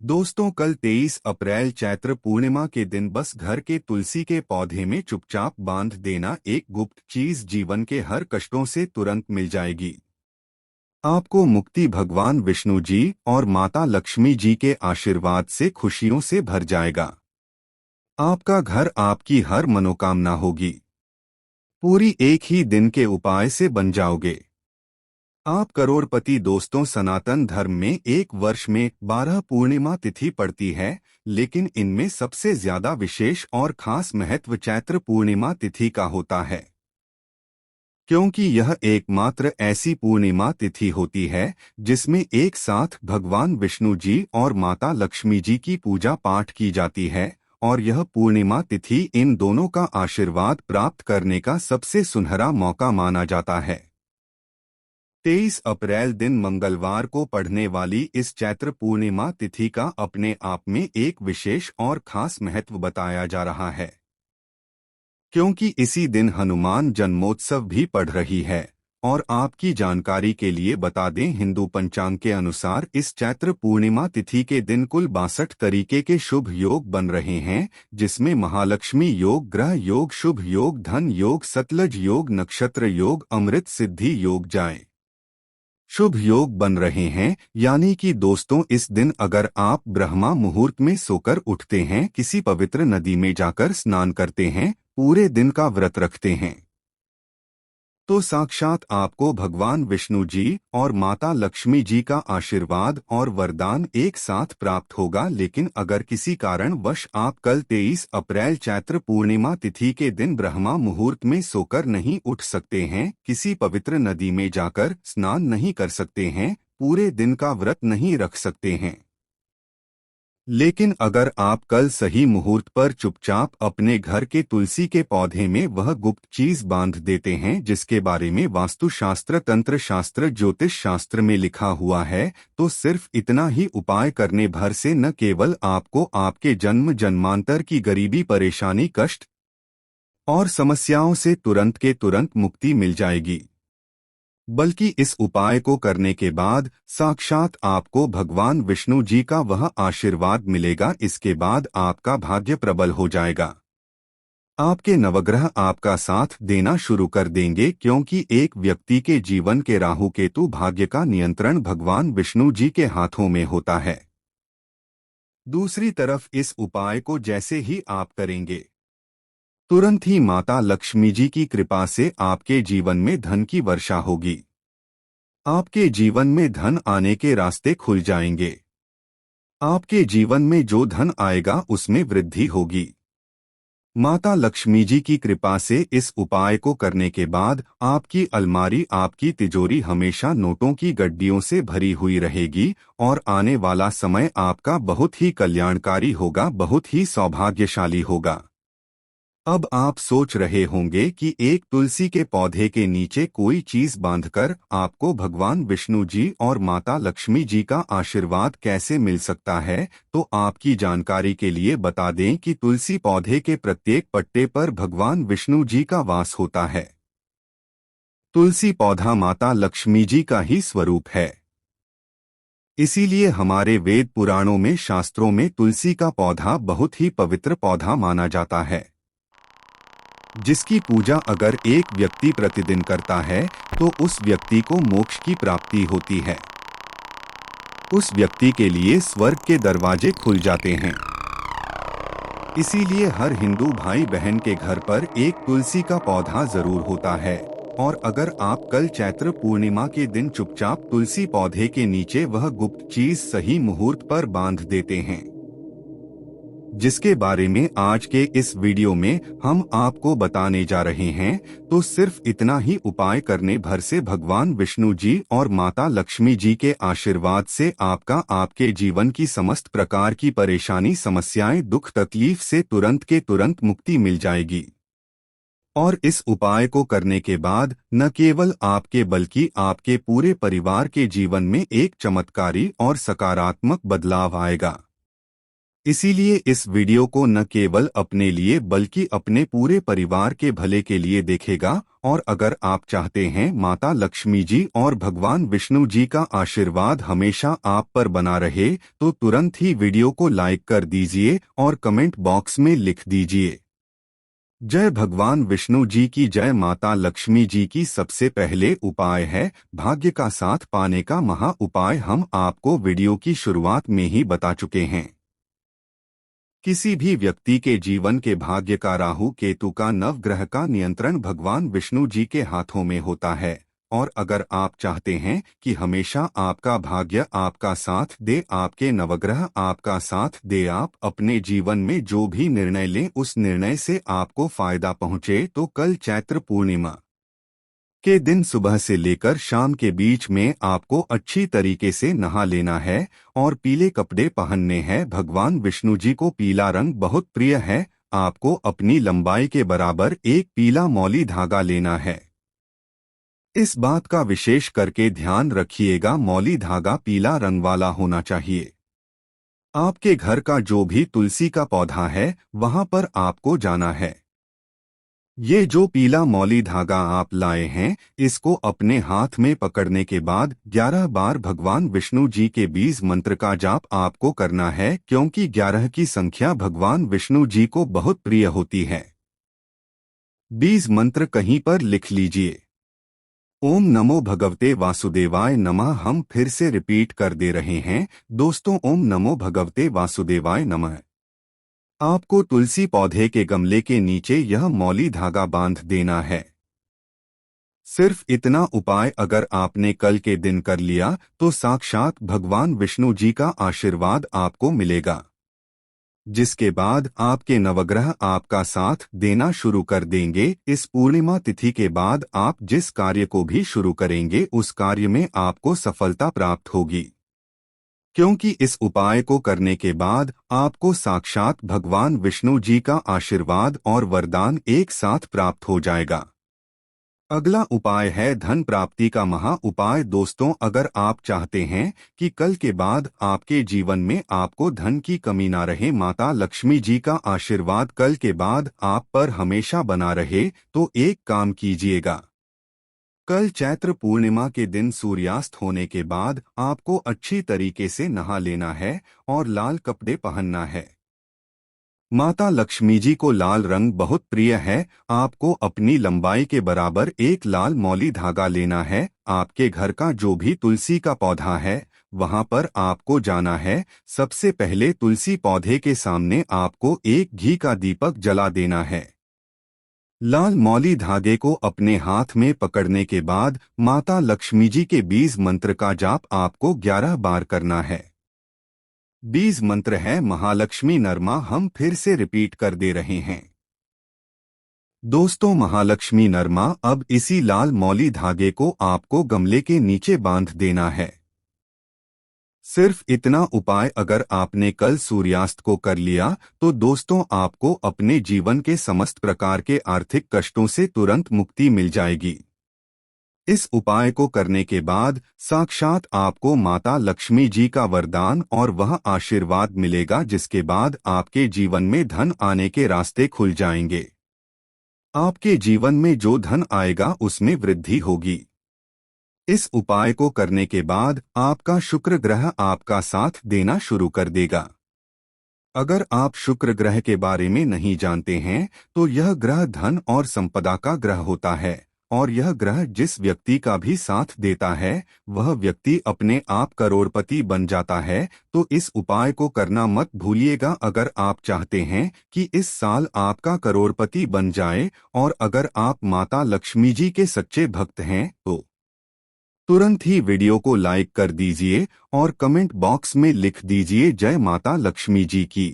दोस्तों, कल 23 अप्रैल चैत्र पूर्णिमा के दिन बस घर के तुलसी के पौधे में चुपचाप बांध देना एक गुप्त चीज जीवन के हर कष्टों से तुरंत मिल जाएगी। आपको मुक्ति भगवान विष्णु जी और माता लक्ष्मी जी के आशीर्वाद से खुशियों से भर जाएगा। आपका घर आपकी हर मनोकामना होगी। पूरी एक ही दिन के उपाय से बन जाओगे आप करोड़पति। दोस्तों, सनातन धर्म में एक वर्ष में 12 पूर्णिमा तिथि पड़ती है, लेकिन इनमें सबसे ज्यादा विशेष और खास महत्व चैत्र पूर्णिमा तिथि का होता है, क्योंकि यह एकमात्र ऐसी पूर्णिमा तिथि होती है जिसमें एक साथ भगवान विष्णु जी और माता लक्ष्मी जी की पूजा पाठ की जाती है। और यह पूर्णिमा तिथि इन दोनों का आशीर्वाद प्राप्त करने का सबसे सुनहरा मौका माना जाता है। 23 अप्रैल दिन मंगलवार को पड़ने वाली इस चैत्र पूर्णिमा तिथि का अपने आप में एक विशेष और खास महत्व बताया जा रहा है, क्योंकि इसी दिन हनुमान जन्मोत्सव भी पड़ रही है। और आपकी जानकारी के लिए बता दें, हिंदू पंचांग के अनुसार इस चैत्र पूर्णिमा तिथि के दिन कुल 62 तरीके के शुभ योग बन रहे हैं, जिसमें महालक्ष्मी योग, ग्रह योग, शुभ योग, धन योग, सतलज योग, नक्षत्र योग, अमृत सिद्धि योग, जाए शुभ योग बन रहे हैं। यानी कि दोस्तों, इस दिन अगर आप ब्रह्मा मुहूर्त में सोकर उठते हैं, किसी पवित्र नदी में जाकर स्नान करते हैं, पूरे दिन का व्रत रखते हैं, तो साक्षात आपको भगवान विष्णु जी और माता लक्ष्मी जी का आशीर्वाद और वरदान एक साथ प्राप्त होगा। लेकिन अगर किसी कारणवश आप कल 23 अप्रैल चैत्र पूर्णिमा तिथि के दिन ब्रह्मा मुहूर्त में सोकर नहीं उठ सकते हैं, किसी पवित्र नदी में जाकर स्नान नहीं कर सकते हैं, पूरे दिन का व्रत नहीं रख सकते हैं, लेकिन अगर आप कल सही मुहूर्त पर चुपचाप अपने घर के तुलसी के पौधे में वह गुप्त चीज बांध देते हैं जिसके बारे में वास्तुशास्त्र, तंत्र शास्त्र, ज्योतिष शास्त्र में लिखा हुआ है, तो सिर्फ इतना ही उपाय करने भर से न केवल आपको आपके जन्म जन्मांतर की गरीबी, परेशानी, कष्ट और समस्याओं से तुरंत के तुरंत मुक्ति मिल जाएगी, बल्कि इस उपाय को करने के बाद साक्षात आपको भगवान विष्णु जी का वह आशीर्वाद मिलेगा। इसके बाद आपका भाग्य प्रबल हो जाएगा। आपके नवग्रह आपका साथ देना शुरू कर देंगे, क्योंकि एक व्यक्ति के जीवन के राहु केतु भाग्य का नियंत्रण भगवान विष्णु जी के हाथों में होता है। दूसरी तरफ इस उपाय को जैसे ही आप करेंगे, तुरंत ही माता लक्ष्मी जी की कृपा से आपके जीवन में धन की वर्षा होगी। आपके जीवन में धन आने के रास्ते खुल जाएंगे। आपके जीवन में जो धन आएगा उसमें वृद्धि होगी। माता लक्ष्मी जी की कृपा से इस उपाय को करने के बाद आपकी अलमारी, आपकी तिजोरी हमेशा नोटों की गड्डियों से भरी हुई रहेगी और आने वाला समय आपका बहुत ही कल्याणकारी होगा, बहुत ही सौभाग्यशाली होगा। अब आप सोच रहे होंगे कि एक तुलसी के पौधे के नीचे कोई चीज बांधकर आपको भगवान विष्णु जी और माता लक्ष्मी जी का आशीर्वाद कैसे मिल सकता है। तो आपकी जानकारी के लिए बता दें कि तुलसी पौधे के प्रत्येक पत्ते पर भगवान विष्णु जी का वास होता है। तुलसी पौधा माता लक्ष्मी जी का ही स्वरूप है। इसीलिए हमारे वेद पुराणों में, शास्त्रों में तुलसी का पौधा बहुत ही पवित्र पौधा माना जाता है, जिसकी पूजा अगर एक व्यक्ति प्रतिदिन करता है तो उस व्यक्ति को मोक्ष की प्राप्ति होती है। उस व्यक्ति के लिए स्वर्ग के दरवाजे खुल जाते हैं। इसीलिए हर हिंदू भाई बहन के घर पर एक तुलसी का पौधा जरूर होता है। और अगर आप कल चैत्र पूर्णिमा के दिन चुपचाप तुलसी पौधे के नीचे वह गुप्त चीज सही मुहूर्त पर बांध देते हैं, जिसके बारे में आज के इस वीडियो में हम आपको बताने जा रहे हैं, तो सिर्फ इतना ही उपाय करने भर से भगवान विष्णु जी और माता लक्ष्मी जी के आशीर्वाद से आपके जीवन की समस्त प्रकार की परेशानी, समस्याएं, दुख, तकलीफ से तुरंत के तुरंत मुक्ति मिल जाएगी। और इस उपाय को करने के बाद न केवल आपके बल्कि आपके पूरे परिवार के जीवन में एक चमत्कारी और सकारात्मक बदलाव आएगा। इसीलिए इस वीडियो को न केवल अपने लिए बल्कि अपने पूरे परिवार के भले के लिए देखेगा। और अगर आप चाहते हैं माता लक्ष्मी जी और भगवान विष्णु जी का आशीर्वाद हमेशा आप पर बना रहे, तो तुरंत ही वीडियो को लाइक कर दीजिए और कमेंट बॉक्स में लिख दीजिए, जय भगवान विष्णु जी की जय। माता लक्ष्मी जी की सबसे पहले उपाय है भाग्य का साथ पाने का महा उपाय, हम आपको वीडियो की शुरुआत में ही बता चुके हैं। किसी भी व्यक्ति के जीवन के भाग्य का राहु केतु का नवग्रह का नियंत्रण भगवान विष्णु जी के हाथों में होता है। और अगर आप चाहते हैं कि हमेशा आपका भाग्य आपका साथ दे, आपके नवग्रह आपका साथ दे, आप अपने जीवन में जो भी निर्णय लें उस निर्णय से आपको फायदा पहुंचे, तो कल चैत्र पूर्णिमा के दिन सुबह से लेकर शाम के बीच में आपको अच्छी तरीके से नहा लेना है और पीले कपड़े पहनने हैं। भगवान विष्णु जी को पीला रंग बहुत प्रिय है। आपको अपनी लंबाई के बराबर एक पीला मौली धागा लेना है। इस बात का विशेष करके ध्यान रखिएगा, मौली धागा पीला रंग वाला होना चाहिए। आपके घर का जो भी तुलसी का पौधा है वहां पर आपको जाना है। ये जो पीला मौली धागा आप लाए हैं, इसको अपने हाथ में पकड़ने के बाद 11 बार भगवान विष्णु जी के बीज मंत्र का जाप आपको करना है, क्योंकि 11 की संख्या भगवान विष्णु जी को बहुत प्रिय होती है। बीज मंत्र कहीं पर लिख लीजिए, ओम नमो भगवते वासुदेवाय नमः। हम फिर से रिपीट कर दे रहे हैं दोस्तों, ओम नमो भगवते वासुदेवाय नमः। आपको तुलसी पौधे के गमले के नीचे यह मौली धागा बांध देना है। सिर्फ इतना उपाय अगर आपने कल के दिन कर लिया तो साक्षात भगवान विष्णु जी का आशीर्वाद आपको मिलेगा, जिसके बाद आपके नवग्रह आपका साथ देना शुरू कर देंगे। इस पूर्णिमा तिथि के बाद आप जिस कार्य को भी शुरू करेंगे उस कार्य में आपको सफलता प्राप्त होगी, क्योंकि इस उपाय को करने के बाद आपको साक्षात भगवान विष्णु जी का आशीर्वाद और वरदान एक साथ प्राप्त हो जाएगा। अगला उपाय है धन प्राप्ति का महा उपाय। दोस्तों, अगर आप चाहते हैं कि कल के बाद आपके जीवन में आपको धन की कमी ना रहे, माता लक्ष्मी जी का आशीर्वाद कल के बाद आप पर हमेशा बना रहे, तो एक काम कीजिएगा। कल चैत्र पूर्णिमा के दिन सूर्यास्त होने के बाद आपको अच्छी तरीके से नहा लेना है और लाल कपड़े पहनना है। माता लक्ष्मी जी को लाल रंग बहुत प्रिय है। आपको अपनी लंबाई के बराबर एक लाल मौली धागा लेना है। आपके घर का जो भी तुलसी का पौधा है वहां पर आपको जाना है। सबसे पहले तुलसी पौधे के सामने आपको एक घी का दीपक जला देना है। लाल मौली धागे को अपने हाथ में पकड़ने के बाद माता लक्ष्मी जी के बीज मंत्र का जाप आपको 11 बार करना है। बीज मंत्र है महालक्ष्मी नरमा। हम फिर से रिपीट कर दे रहे हैं दोस्तों, महालक्ष्मी नरमा। अब इसी लाल मौली धागे को आपको गमले के नीचे बांध देना है। सिर्फ इतना उपाय अगर आपने कल सूर्यास्त को कर लिया तो दोस्तों आपको अपने जीवन के समस्त प्रकार के आर्थिक कष्टों से तुरंत मुक्ति मिल जाएगी। इस उपाय को करने के बाद साक्षात आपको माता लक्ष्मी जी का वरदान और वह आशीर्वाद मिलेगा, जिसके बाद आपके जीवन में धन आने के रास्ते खुल जाएंगे। आपके जीवन में जो धन आएगा उसमें वृद्धि होगी। इस उपाय को करने के बाद आपका शुक्र ग्रह आपका साथ देना शुरू कर देगा। अगर आप शुक्र ग्रह के बारे में नहीं जानते हैं तो यह ग्रह धन और संपदा का ग्रह होता है, और यह ग्रह जिस व्यक्ति का भी साथ देता है वह व्यक्ति अपने आप करोड़पति बन जाता है। तो इस उपाय को करना मत भूलिएगा अगर आप चाहते हैं कि इस साल आपका करोड़पति बन जाए। और अगर आप माता लक्ष्मी जी के सच्चे भक्त हैं तो तुरंत ही वीडियो को लाइक कर दीजिए और कमेंट बॉक्स में लिख दीजिए जय माता लक्ष्मी जी की।